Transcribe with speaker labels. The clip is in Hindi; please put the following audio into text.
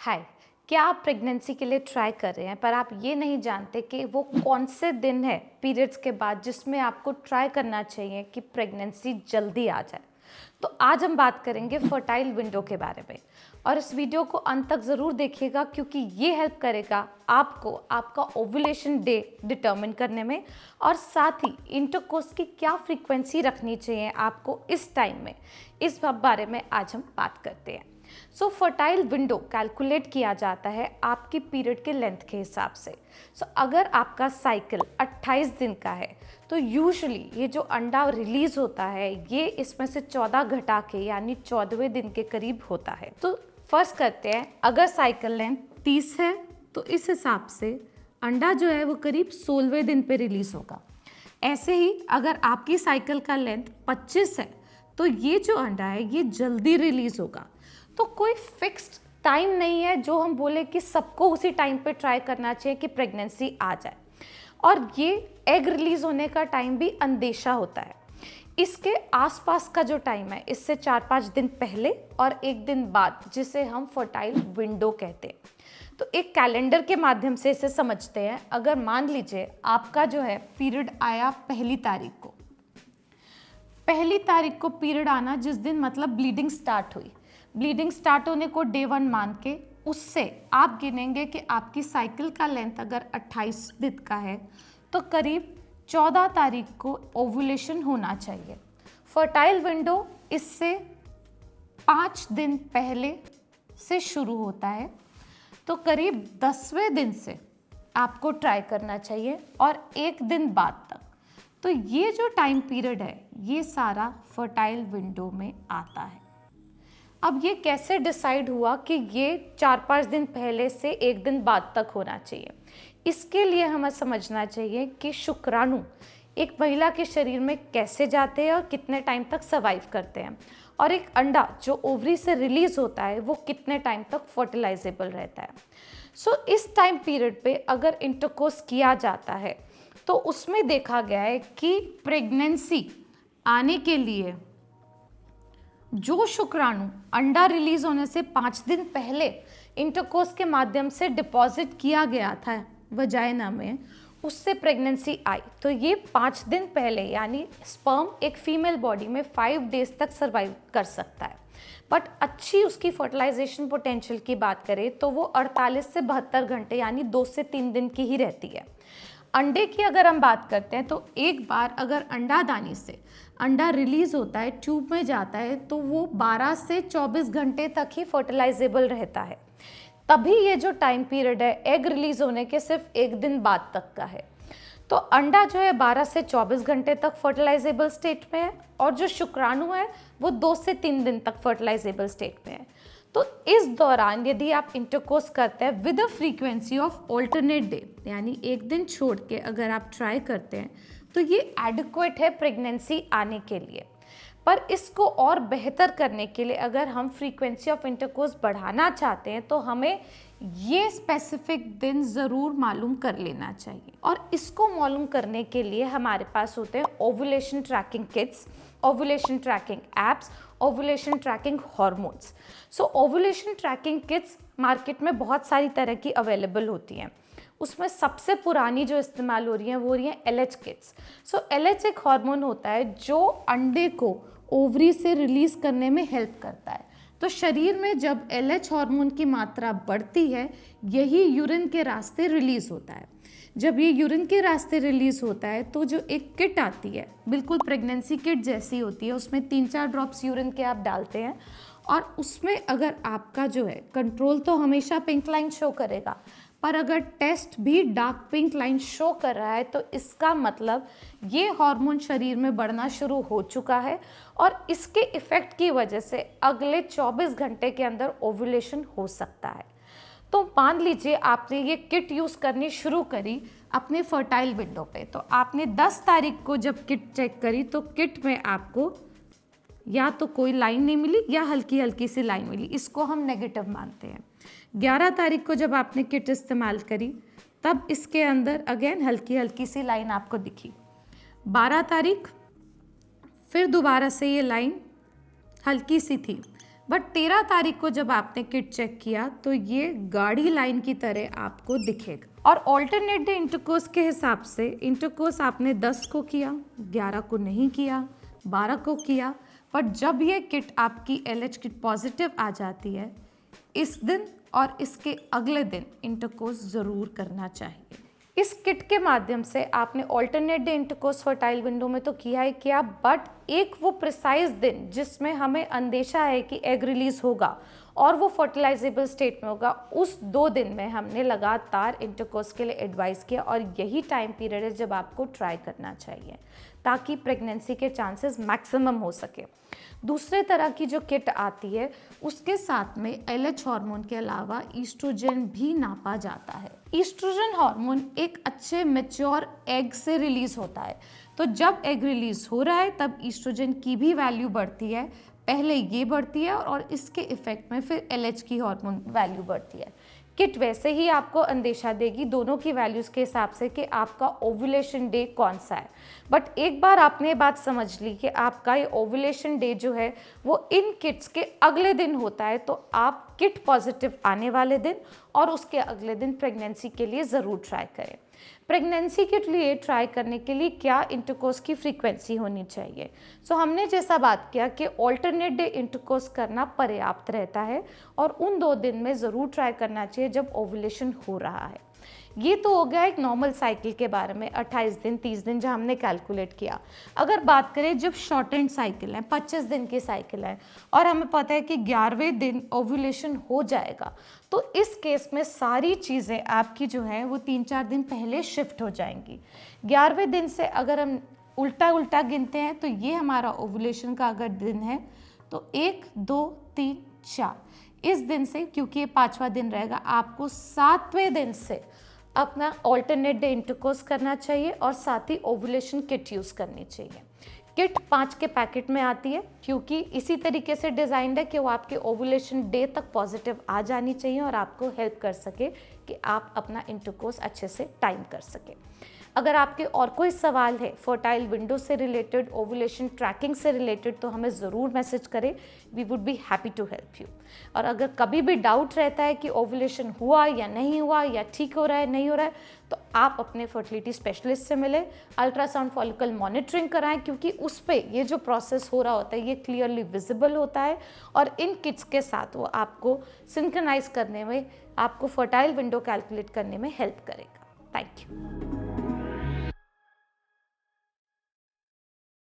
Speaker 1: हाय। क्या आप प्रेगनेंसी के लिए ट्राई कर रहे हैं पर आप ये नहीं जानते कि वो कौन से दिन है पीरियड्स के बाद जिसमें आपको ट्राई करना चाहिए कि प्रेगनेंसी जल्दी आ जाए? तो आज हम बात करेंगे फर्टाइल विंडो के बारे में और इस वीडियो को अंत तक ज़रूर देखिएगा क्योंकि ये हेल्प करेगा आपको आपका ओव्यूलेशन डे डिटर्मिन करने में और साथ ही इंटरकोर्स की क्या फ्रीक्वेंसी रखनी चाहिए आपको इस टाइम में, इस बारे में आज हम बात करते हैं। सो फर्टाइल विंडो कैलकुलेट किया जाता है आपकी पीरियड के लेंथ के हिसाब से। अगर आपका साइकिल 28 दिन का है तो यूजुअली ये जो अंडा रिलीज होता है ये इसमें से 14 घटा के यानी 14वें दिन के करीब होता है। तो फर्ज करते हैं अगर साइकिल लेंथ 30 है तो इस हिसाब से अंडा जो है वो करीब 16वें दिन पे रिलीज होगा। ऐसे ही अगर आपकी साइकिल का लेंथ 25 है तो ये जो अंडा है ये जल्दी रिलीज होगा। तो कोई फिक्स्ड टाइम नहीं है जो हम बोले कि सबको उसी टाइम पे ट्राई करना चाहिए कि प्रेगनेंसी आ जाए। और ये एग रिलीज होने का टाइम भी अंदेशा होता है। इसके आसपास का जो टाइम है इससे 4-5 दिन पहले और एक दिन बाद जिसे हम फर्टाइल विंडो कहते हैं। तो एक कैलेंडर के माध्यम से इसे समझते हैं। अगर मान लीजिए आपका जो है पीरियड आया पहली तारीख को पीरियड आना जिस दिन मतलब ब्लीडिंग स्टार्ट हुई, ब्लीडिंग स्टार्ट होने को डे 1 मान के उससे आप गिनेंगे कि आपकी साइकिल का लेंथ अगर 28 दिन का है तो करीब 14 तारीख को ओव्यूलेशन होना चाहिए। फर्टाइल विंडो इससे 5 दिन पहले से शुरू होता है तो करीब 10वें दिन से आपको ट्राई करना चाहिए और एक दिन बाद तक। तो ये जो टाइम पीरियड है ये सारा फर्टाइल विंडो में आता है। अब ये कैसे डिसाइड हुआ कि ये 4-5 दिन पहले से एक दिन बाद तक होना चाहिए? इसके लिए हमें समझना चाहिए कि शुक्राणु एक महिला के शरीर में कैसे जाते हैं और कितने टाइम तक सर्वाइव करते हैं और एक अंडा जो ओवरी से रिलीज होता है वो कितने टाइम तक फर्टिलाइजेबल रहता है। इस टाइम पीरियड पे अगर इंटरकोर्स किया जाता है तो उसमें देखा गया है कि प्रेगनेंसी आने के लिए जो शुक्राणु अंडा रिलीज होने से 5 दिन पहले इंटरकोर्स के माध्यम से डिपॉजिट किया गया था वजाइना में, उससे प्रेगनेंसी आई तो ये 5 दिन पहले यानी स्पर्म एक फीमेल बॉडी में 5 डेज तक सर्वाइव कर सकता है। बट अच्छी उसकी फर्टिलाइजेशन पोटेंशियल की बात करें तो वो 48 से 72 घंटे यानी 2 से 3 दिन की ही रहती है। अंडे की अगर हम बात करते हैं तो एक बार अगर अंडादानी से अंडा रिलीज होता है, ट्यूब में जाता है तो वो 12 से 24 घंटे तक ही फर्टिलाइजेबल रहता है। तभी ये जो टाइम पीरियड है एग रिलीज होने के सिर्फ एक दिन बाद तक का है। तो अंडा जो है 12 से 24 घंटे तक फर्टिलाइजेबल स्टेट में है और जो शुक्राणु है वो 2 से 3 दिन तक फर्टिलाइजेबल स्टेट में है। तो इस दौरान यदि आप इंटरकोर्स करते हैं with a frequency of alternate day यानी एक दिन छोड़ के अगर आप ट्राई करते हैं तो ये एडिक्वेट है प्रेगनेंसी आने के लिए। पर इसको और बेहतर करने के लिए अगर हम फ्रीक्वेंसी ऑफ इंटरकोर्स बढ़ाना चाहते हैं तो हमें ये स्पेसिफिक दिन ज़रूर मालूम कर लेना चाहिए। और इसको मालूम करने के लिए हमारे पास होते हैं ovulation tracking kits, ovulation tracking apps, ovulation tracking hormones. Ovulation tracking kits market में बहुत सारी तरह की अवेलेबल होती हैं। उसमें सबसे पुरानी जो इस्तेमाल हो रही है वो हो रही है LH किट्स। LH एक हार्मोन होता है जो अंडे को ओवरी से रिलीज करने में हेल्प करता है। तो शरीर में जब LH हार्मोन की मात्रा बढ़ती है यही यूरिन के रास्ते रिलीज होता है। जब ये यूरिन के रास्ते रिलीज होता है तो जो एक किट आती है बिल्कुल प्रेगनेंसी किट जैसी होती है, उसमें 3-4 ड्रॉप्स यूरिन के आप डालते हैं और उसमें अगर आपका जो है कंट्रोल तो हमेशा पिंक लाइन शो करेगा पर अगर टेस्ट भी डार्क पिंक लाइन शो कर रहा है तो इसका मतलब ये हार्मोन शरीर में बढ़ना शुरू हो चुका है और इसके इफेक्ट की वजह से अगले 24 घंटे के अंदर ओव्यूलेशन हो सकता है। तो मान लीजिए आपने ये किट यूज़ करनी शुरू करी अपने फर्टाइल विंडो पे, तो आपने 10 तारीख को जब किट चेक करी तो किट में आपको या तो कोई लाइन नहीं मिली या हल्की हल्की सी लाइन मिली, इसको हम नेगेटिव मानते हैं। 11 तारीख को जब आपने किट इस्तेमाल करी तब इसके अंदर अगेन हल्की हल्की सी लाइन आपको दिखी। 12 तारीख फिर दोबारा से ये लाइन हल्की सी थी। बट 13 तारीख को जब आपने किट चेक किया तो ये गाढ़ी लाइन की तरह आपको दिखेगा। और ऑल्टरनेट डे इंटरकोर्स के हिसाब से इंटरकोर्स आपने 10 को किया, 11 को नहीं किया, 12 को किया, बट जब ये किट आपकी LH किट पॉजिटिव आ जाती है, इस दिन और इसके अगले दिन इंटरकोर्स ज़रूर करना चाहिए। इस किट के माध्यम से आपने alternate day intercourse fertile window में तो किया ही किया, बट एक वो प्रिसाइज दिन जिसमें हमें अंदेशा है कि एग रिलीज होगा और वो फर्टिलाइजेबल स्टेट में होगा, उस 2 दिन में हमने लगातार इंटरकोर्स के लिए एडवाइस किया। और यही टाइम पीरियड है जब आपको ट्राई करना चाहिए ताकि प्रेगनेंसी के चांसेस मैक्सिमम हो सके। दूसरे तरह की जो किट आती है उसके साथ में LH हार्मोन के अलावा ईस्ट्रोजन भी नापा जाता है। ईस्ट्रोजन हार्मोन एक अच्छे मैच्योर एग से रिलीज होता है, तो जब एग रिलीज हो रहा है तब ईस्ट्रोजन की भी वैल्यू बढ़ती है। पहले ये बढ़ती है और इसके इफेक्ट में फिर LH की हार्मोन वैल्यू बढ़ती है। किट वैसे ही आपको अंदेशा देगी दोनों की वैल्यूज़ के हिसाब से कि आपका ओव्यूलेशन डे कौन सा है। बट एक बार आपने ये बात समझ ली कि आपका ये ओव्यूलेशन डे जो है वो इन किट्स के अगले दिन होता है, तो आप किट पॉजिटिव आने वाले दिन और उसके अगले दिन प्रेगनेंसी के लिए ज़रूर ट्राई करें। प्रेगनेंसी के लिए ट्राई करने के लिए क्या इंटरकोर्स की फ्रीक्वेंसी होनी चाहिए? सो हमने जैसा बात किया कि ऑल्टरनेट डे इंटरकोर्स करना पर्याप्त रहता है और उन 2 दिन में ज़रूर ट्राई करना चाहिए जब ओव्यूलेशन हो रहा है। ये तो हो गया एक नॉर्मल साइकिल के बारे में, 28 दिन 30 दिन जो हमने कैलकुलेट किया। अगर बात करें जब शॉर्ट एंड साइकिल है, 25 दिन की साइकिल है और हमें पता है कि 11वें दिन ओव्यूलेशन हो जाएगा, तो इस केस में सारी चीज़ें आपकी जो हैं वो 3-4 दिन पहले शिफ्ट हो जाएंगी। 11वें दिन से अगर हम उल्टा गिनते हैं तो ये हमारा ओव्यूलेशन का अगर दिन है तो 1 2 3 4, इस दिन से क्योंकि ये 5वां दिन रहेगा, आपको 7वें दिन से अपना ऑल्टरनेट डे इंटरकोर्स करना चाहिए और साथ ही ओव्यूलेशन किट यूज़ करनी चाहिए। किट 5 के पैकेट में आती है क्योंकि इसी तरीके से डिज़ाइंड है कि वो आपके ओव्यूलेशन डे तक पॉजिटिव आ जानी चाहिए और आपको हेल्प कर सके कि आप अपना इंटरकोर्स अच्छे से टाइम कर सके। अगर आपके और कोई सवाल है फर्टाइल विंडो से रिलेटेड, ओव्यूलेशन ट्रैकिंग से रिलेटेड, तो हमें ज़रूर मैसेज करें, we would be happy to help you. और अगर कभी भी डाउट रहता है कि ओव्यूलेशन हुआ या नहीं हुआ या ठीक हो रहा है नहीं हो रहा है, तो आप अपने फर्टिलिटी स्पेशलिस्ट से मिलें, अल्ट्रासाउंड फॉलिकल मॉनिटरिंग कराएं क्योंकि उस पर ये जो प्रोसेस हो रहा होता है ये क्लियरली विजिबल होता है और इन किट्स के साथ वो आपको सिंक्रोनाइज करने में, आपको फर्टाइल विंडो कैलकुलेट करने में हेल्प करेगा। Thank you.